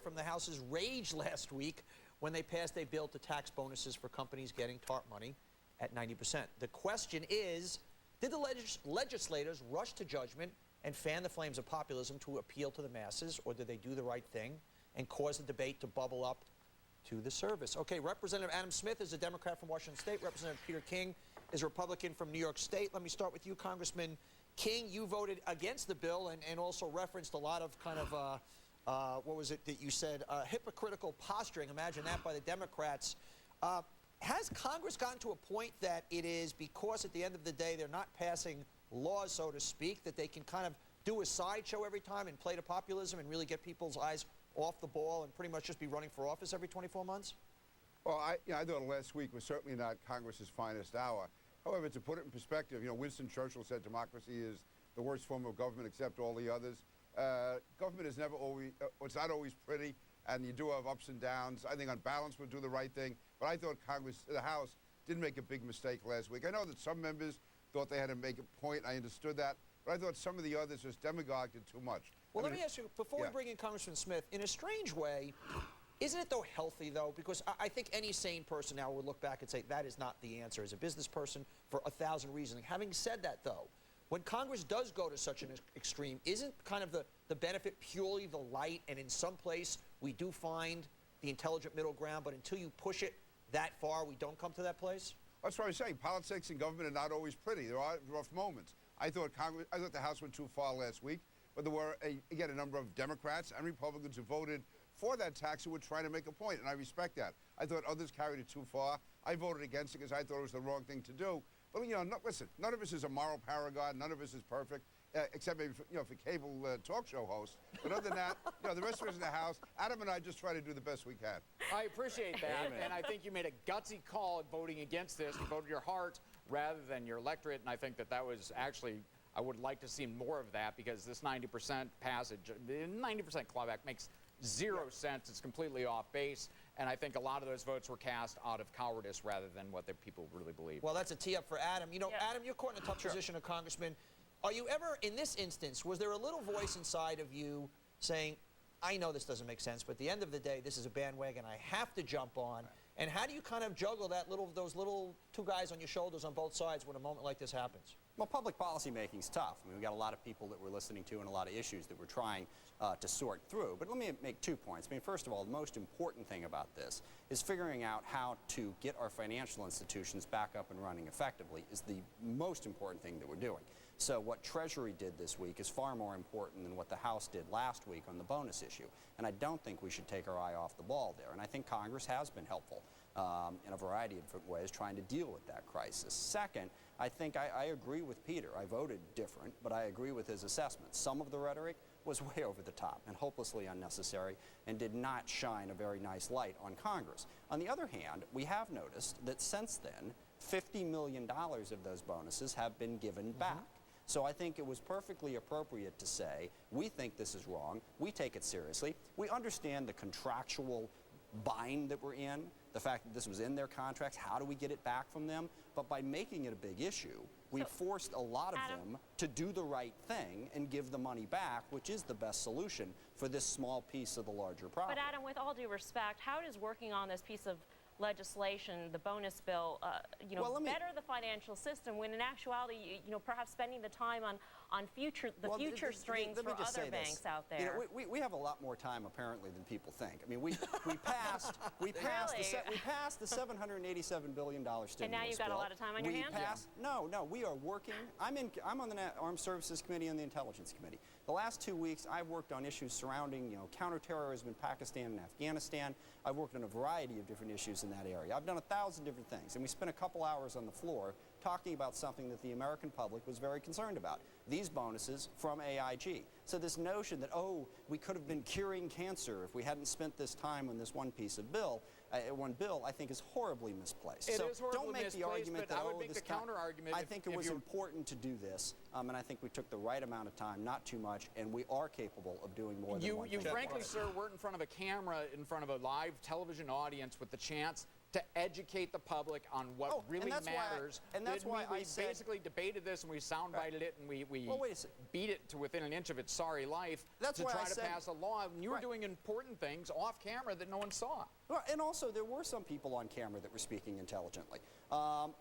from the House's rage last week when they passed a bill to tax bonuses for companies getting TARP money at 90%. The question is, did the legislators rush to judgment and fan the flames of populism to appeal to the masses, or did they do the right thing and cause the debate to bubble up to the service? Okay, Representative Adam Smith is a Democrat from Washington State. Representative Peter King is a Republican from New York State. Let me start with you, Congressman King. You voted against the bill and also referenced a lot of kind of, what was it that you said, hypocritical posturing, imagine that, by the Democrats. Has Congress gotten to a point that it is because at the end of the day they're not passing laws, so to speak, that they can kind of do a sideshow every time and play to populism and really get people's eyes off the ball and pretty much just be running for office every 24 months? Well, I thought last week was certainly not Congress's finest hour. However, to put it in perspective, Winston Churchill said democracy is the worst form of government except all the others. Government is never always, it's not always pretty, and you do have ups and downs. I think on balance we'll do the right thing, but I thought the House did make a big mistake last week. I know that some members thought they had to make a point. I understood that, but I thought some of the others just demagogued it too much. Well, let me ask you, before we bring in Congressman Smith, in a strange way, isn't it, though, healthy, though? Because I think any sane person now would look back and say, that is not the answer as a business person for 1,000 reasons. Having said that, though, when Congress does go to such an extreme, isn't kind of the benefit purely the light, and in some place we do find the intelligent middle ground, but until you push it that far, we don't come to that place? That's what I was saying. Politics and government are not always pretty. There are rough moments. I thought the House went too far last week, but there were, again, a number of Democrats and Republicans who voted for that tax who were trying to make a point, and I respect that. I thought others carried it too far. I voted against it because I thought it was the wrong thing to do. But, listen, none of us is a moral paragon. None of us is perfect, except maybe for cable talk show hosts. But other than that, the rest of us in the House, Adam and I just try to do the best we can. I appreciate that, and I think you made a gutsy call at voting against this. You voted your heart rather than your electorate, and I think that was actually, I would like to see more of that, because this 90% passage, 90% clawback makes zero sense. It's completely off base, and I think a lot of those votes were cast out of cowardice rather than what the people really believe. Well, that's a tee up for Adam. Adam, you're caught in a tough position of Congressman. Are you ever, in this instance, was there a little voice inside of you saying, I know this doesn't make sense, but at the end of the day, this is a bandwagon I have to jump on? And how do you kind of juggle those little two guys on your shoulders on both sides when a moment like this happens? Well, public policy making is tough. I mean, we've got a lot of people that we're listening to and a lot of issues that we're trying to sort through. But let me make 2 points. I mean, first of all, the most important thing about this is figuring out how to get our financial institutions back up and running effectively is the most important thing that we're doing. So what Treasury did this week is far more important than what the House did last week on the bonus issue. And I don't think we should take our eye off the ball there. And I think Congress has been helpful in a variety of different ways trying to deal with that crisis. Second, I think I agree with Peter. I voted different, but I agree with his assessment. Some of the rhetoric was way over the top and hopelessly unnecessary and did not shine a very nice light on Congress. On the other hand, we have noticed that since then, $50 million of those bonuses have been given back. So I think it was perfectly appropriate to say, we think this is wrong, we take it seriously, we understand the contractual bind that we're in, the fact that this was in their contracts, how do we get it back from them? But by making it a big issue, we forced a lot of them to do the right thing and give the money back, which is the best solution for this small piece of the larger problem. But Adam, with all due respect, how does working on this piece of legislation, the bonus bill, better the financial system when in actuality, perhaps spending the time on future strings for other banks out there? We have a lot more time apparently than people think. I mean, we passed the $787 billion stimulus and now you've got bill. a lot of time on your hands. No, we are working. I'm on the Armed Services Committee and the Intelligence Committee. The last 2 weeks, I've worked on issues surrounding, counterterrorism in Pakistan and Afghanistan. I've worked on a variety of different issues in that area. I've done 1,000 different things, and we spent a couple hours on the floor talking about something that the American public was very concerned about, these bonuses from AIG. So this notion that, we could have been curing cancer if we hadn't spent this time on this one piece of bill, I think is horribly misplaced. It so is horribly don't make the argument but that, I would make the counter-argument. I think it was important to do this, and I think we took the right amount of time, not too much, and we are capable of doing more than one thing. You frankly, sir, weren't in front of a camera, in front of a live television audience with the chance to educate the public on what really matters. We said, basically debated this and we soundbited it and we beat it to within an inch of its sorry life to try to pass a law. And you were doing important things off camera that no one saw. Well, and also, there were some people on camera that were speaking intelligently.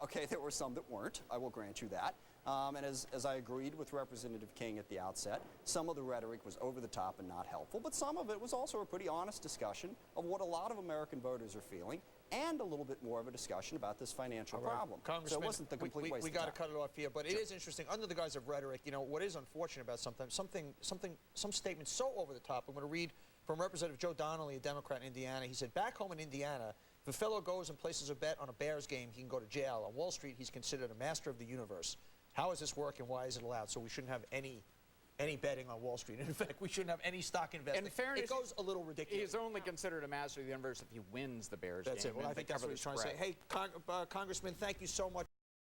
Okay, there were some that weren't. I will grant you that. And as I agreed with Representative King at the outset, some of the rhetoric was over the top and not helpful, but some of it was also a pretty honest discussion of what a lot of American voters are feeling, and a little bit more of a discussion about this financial problem. Congressman, so it wasn't the complete waste we of time. got to cut it off here, but it is interesting. Under the guise of rhetoric, you know, what is unfortunate about sometimes some statements so over the top. I'm going to read from Representative Joe Donnelly, a Democrat in Indiana. He said, back home in Indiana, if a fellow goes and places a bet on a Bears game, he can go to jail. On Wall Street, he's considered a master of the universe. How does this work and why is it allowed? So we shouldn't have any betting on Wall Street. In fact, we shouldn't have any stock investing. In fairness, it goes a little ridiculous. He's only considered a master of the universe if he wins the Bears game. That's it. Well, I think that's what he's trying to say. Hey, Congressman, thank you so much.